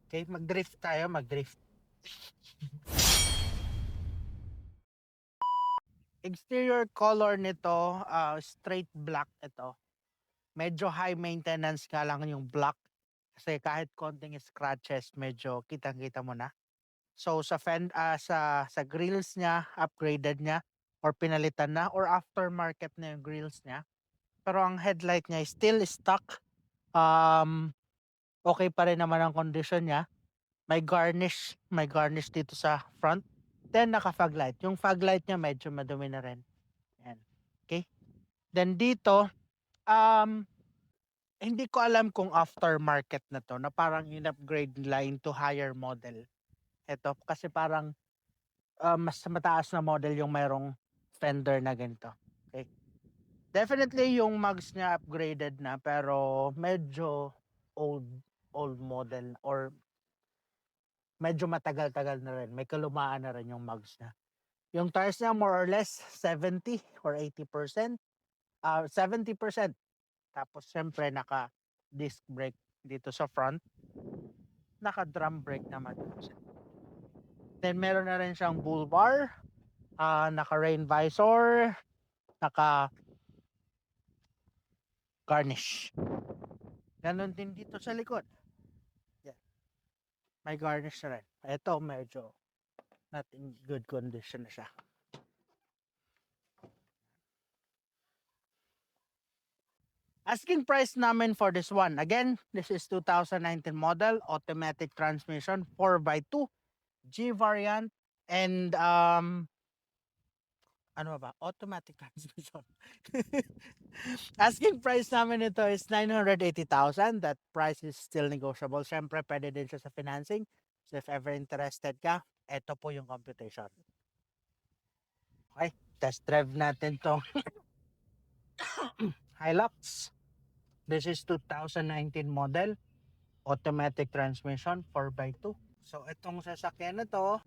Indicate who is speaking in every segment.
Speaker 1: Okay, mag-drift tayo, mag-drift. Exterior color nito, straight black ito. Medyo high maintenance nga lang yung black. Kasi kahit konting scratches, medyo kitang-kita mo na. So sa grills niya, upgraded niya or pinalitan na or aftermarket na yung grills niya. Pero ang headlight niya is still stock. Um, okay pa rin naman ang condition niya. May garnish dito sa front. Then naka-fog light. Yung fog light niya medyo madumi na rin. Yan. Okay? Then dito, um, hindi ko alam kung aftermarket na to na parang in-upgrade nila into higher model. Ito kasi parang mas mataas na model yung mayroong fender na ganito. Okay? Definitely yung mugs niya upgraded na pero medyo old old model or medyo matagal-tagal na rin. May kalumaan na rin yung mugs niya. Yung tires niya more or less 70 or 80%. 70%. Tapos syempre naka disc brake dito sa front. Naka drum brake naman. Then meron na rin siyang bull bar, naka rain visor, naka garnish. Ganon din dito sa likod. Yeah. May garnish na rin. Ito medyo not in good condition na siya. Asking price namin for this one. Again, this is 2019 model, automatic transmission, 4x2, G variant, and ano ba? Automatic transmission. Asking price namin ito is 980,000. That price is still negotiable. Siyempre, pwede din siya sa financing. So if ever interested ka, ito po yung computation. Okay, test drive natin to Hilux. This is 2019 model, automatic transmission, 4x2. So itong sasakyan na to,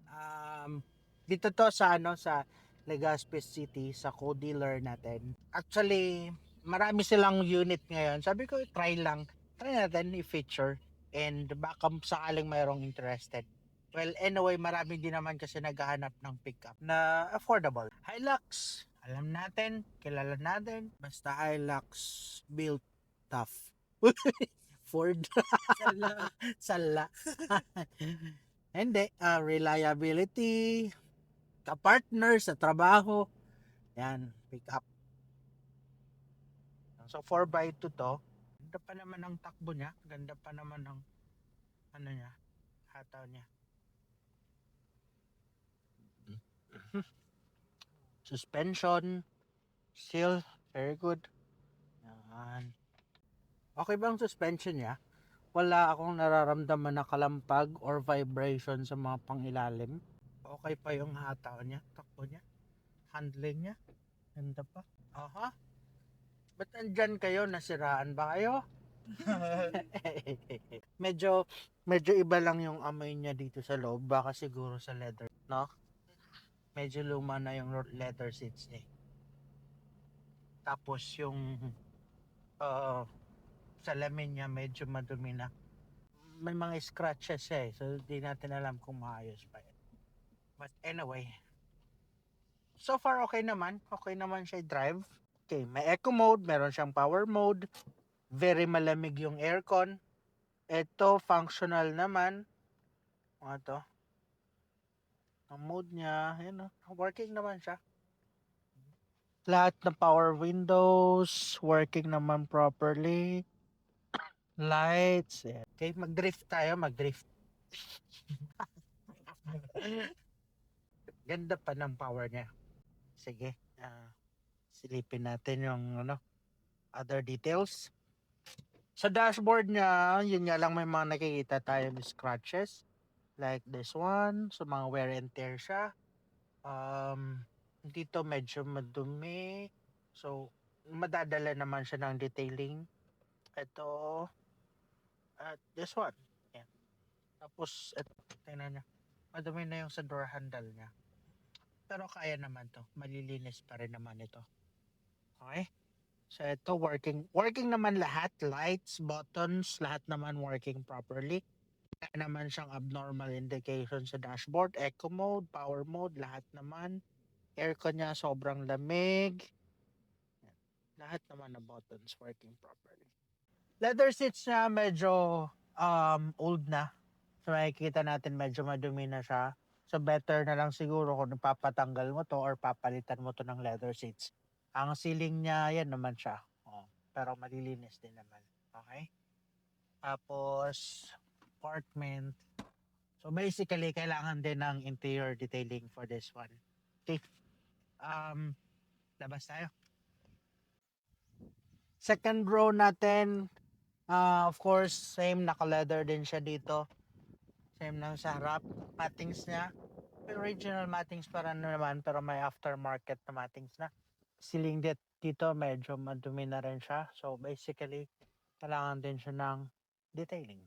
Speaker 1: dito to sa sa Legazpi City sa co-dealer natin. Actually, marami silang unit ngayon. Sabi ko, try natin i-feature and baka sakaling mayroong interested. Well, anyway, marami din naman kasi naghahanap ng pickup na affordable. Hilux, alam natin, kilala natin, basta Hilux built tough. Ford. Sala. Sala. Hindi, reliability, ka-partner sa trabaho, yan, pick up. So 4x2 to, ganda pa naman ang takbo niya, ganda pa naman ang ano niya, hataw niya. Suspension, still very good. Yan. Okay ba ang suspension niya? Wala akong nararamdaman na kalampag or vibration sa mga pangilalim. Okay pa yung hataw niya, takbo niya, handling niya, ganda pa. Aha. Ba't andyan kayo? Nasiraan ba kayo? medyo medyo iba lang yung amoy niya dito sa loob. Baka siguro sa leather, no? Medyo luma na yung leather seats niya. Tapos yung uh, salamin niya medyo madumi na. May mga scratches siya eh. So di natin alam kung maayos pa yun. But anyway, so far okay naman. Okay naman siya drive. Okay, may eco mode, meron siyang power mode. Very malamig yung aircon. Ito, functional naman. Ano to? Ang mode niya, yun working naman siya. Lahat ng power windows, working naman properly. Lights, yan. Okay, mag-drift tayo, mag-drift. Ganda pa ng power niya. Sige, silipin natin yung other details. Sa dashboard niya, yun nga lang may mga nakikita tayong scratches. Like this one, so mga wear and tear siya. Dito medyo madumi. So, madadala naman siya ng detailing. Ito, at this one. Yan. Tapos, ito, tingnan niya. Madumi na yung sa door handle niya. Pero kaya naman to. Malilinis pa rin naman ito. Okay? So, ito working. Working naman lahat. Lights, buttons, lahat naman working properly. naman siyang abnormal indication sa dashboard, eco mode, power mode, lahat naman. Aircon niya sobrang lamig. Yan. Lahat naman ng buttons working properly. Leather seats niya medyo old na. So makikita natin medyo madumi na siya. So better na lang siguro kung papatanggal mo to or papalitan mo to ng leather seats. Ang ceiling niya, yan naman siya. Oh, pero malilinis din naman. Okay? Tapos, apartment. So basically, kailangan din ng interior detailing for this one. Okay. Um, labas tayo. Second row natin, of course, same naka-leather din siya dito. Same lang sa harap. Mattings niya. Original mattings para naman pero may aftermarket na mattings na. Ceiling dito medyo madumi na rin siya. So basically, kailangan din siya ng detailing.